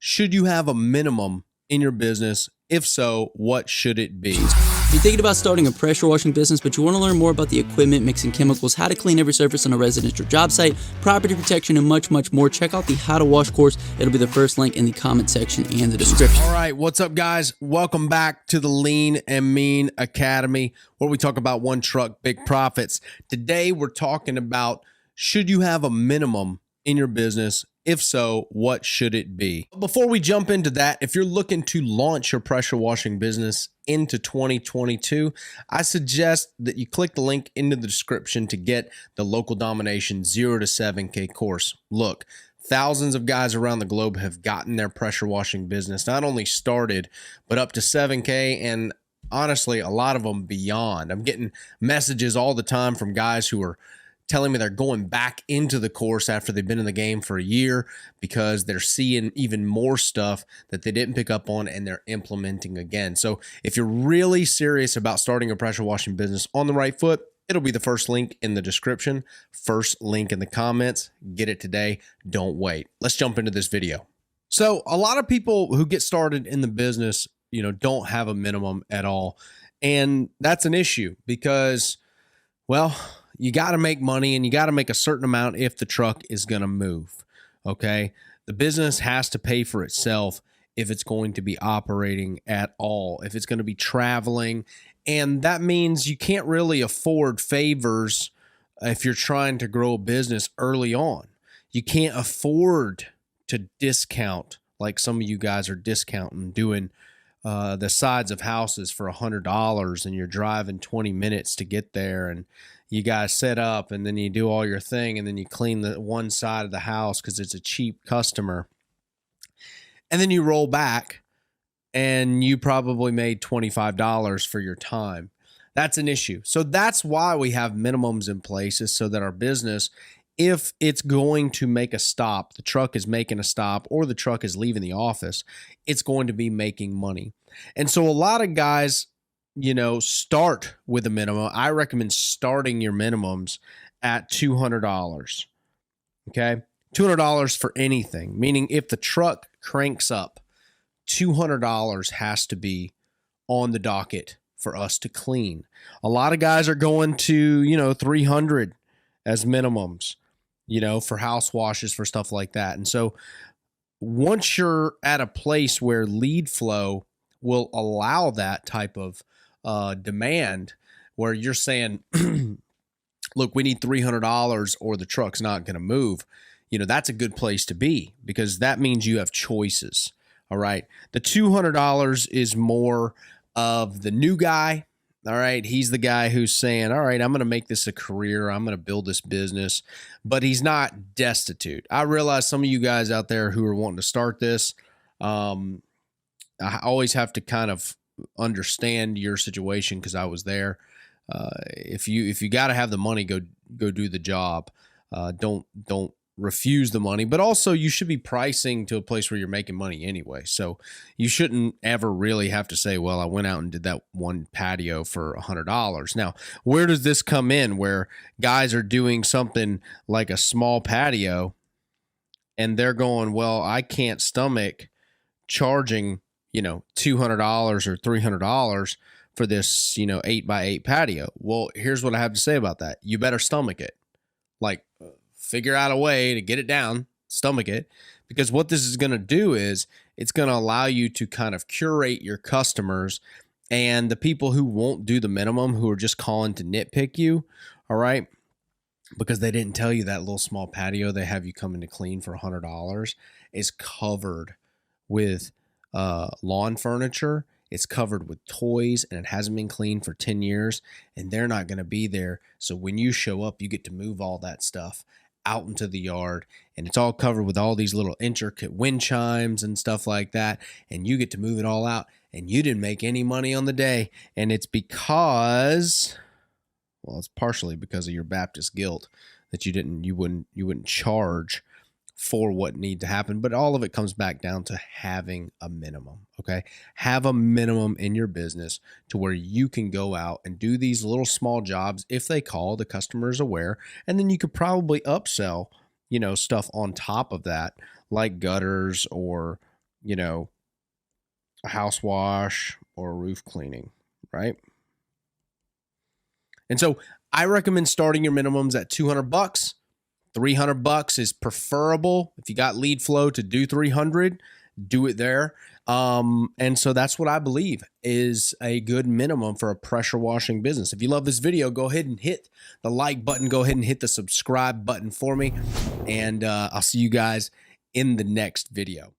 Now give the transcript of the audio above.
Should you have a minimum in your business? If so, what should it be? If you're thinking about starting a pressure washing business, but you want to learn more about the equipment, mixing chemicals, how to clean every surface on a residential job site, property protection, and much, much more, check out the How to Wash course. It'll be the first link in the comment section and the description. All right, what's up, guys? Welcome back to the Lean and Mean Academy, where we talk about one truck, big profits. Today, we're talking about, should you have a minimum in your business? If so, what should it be? Before we jump into that, if you're looking to launch your pressure washing business into 2022, I suggest that you click the link into the description to get the Local Domination 0 to 7K course. Look, thousands of guys around the globe have gotten their pressure washing business not only started, but up to 7K, and honestly, a lot of them beyond. I'm getting messages all the time from guys who are telling me they're going back into the course after they've been in the game for a year because they're seeing even more stuff that they didn't pick up on and they're implementing again. So if you're really serious about starting a pressure washing business on the right foot, it'll be the first link in the description, first link in the comments. Get it today. Don't wait. Let's jump into this video. So a lot of people who get started in the business, don't have a minimum at all. And that's an issue because, well, you got to make money and you got to make a certain amount if the truck is going to move. Okay. The business has to pay for itself if it's going to be operating at all, if it's going to be traveling. And that means you can't really afford favors if you're trying to grow a business early on. You can't afford to discount like some of you guys are discounting, doing the sides of houses for $100 and you're driving 20 minutes to get there, and you guys set up and then you do all your thing and then you clean the one side of the house because it's a cheap customer. And then you roll back and you probably made $25 for your time. That's an issue. So that's why we have minimums in place, is so that our business, if it's going to make a stop, the truck is making a stop or the truck is leaving the office, it's going to be making money. And so a lot of guys, start with a minimum. I recommend starting your minimums at $200. Okay. $200 for anything, meaning if the truck cranks up, $200 has to be on the docket for us to clean. A lot of guys are going to, $300 as minimums, for house washes, for stuff like that. And so once you're at a place where lead flow will allow that type of demand, where you're saying, look, we need $300 or the truck's not going to move, that's a good place to be, because that means you have choices. All right. The $200 is more of the new guy. All right. He's the guy who's saying, all right, I'm going to make this a career. I'm going to build this business, but he's not destitute. I realize some of you guys out there who are wanting to start this, I always have to kind of understand your situation, because I was there. If you got to have the money, go do the job. Don't refuse the money, but also you should be pricing to a place where you're making money anyway. So you shouldn't ever really have to say, well, I went out and did that one patio for $100. Now, where does this come in, where guys are doing something like a small patio and they're going, well, I can't stomach charging, $200 or $300 for this, 8x8 patio. Well, here's what I have to say about that. You better stomach it. Like, figure out a way to get it down, stomach it, because what this is going to do is it's going to allow you to kind of curate your customers, and the people who won't do the minimum, who are just calling to nitpick you, all right, because they didn't tell you that little small patio they have you come in to clean for $100 is covered with lawn furniture. It's covered with toys, and it hasn't been cleaned for 10 years, and they're not going to be there. So when you show up, you get to move all that stuff out into the yard, and it's all covered with all these little intricate wind chimes and stuff like that, and you get to move it all out, and you didn't make any money on the day. And it's because, well, it's partially because of your Baptist guilt that you wouldn't charge for what need to happen, but all of it comes back down to having a minimum. Okay. Have a minimum in your business to where you can go out and do these little small jobs. If they call, the customer is aware, and then you could probably upsell, stuff on top of that, like gutters or, a house wash or a roof cleaning, right? And so I recommend starting your minimums at $200. $300 is preferable. If you got lead flow to do 300, do it there. And so that's what I believe is a good minimum for a pressure washing business. If you love this video, go ahead and hit the like button. Go ahead and hit the subscribe button for me. And I'll see you guys in the next video.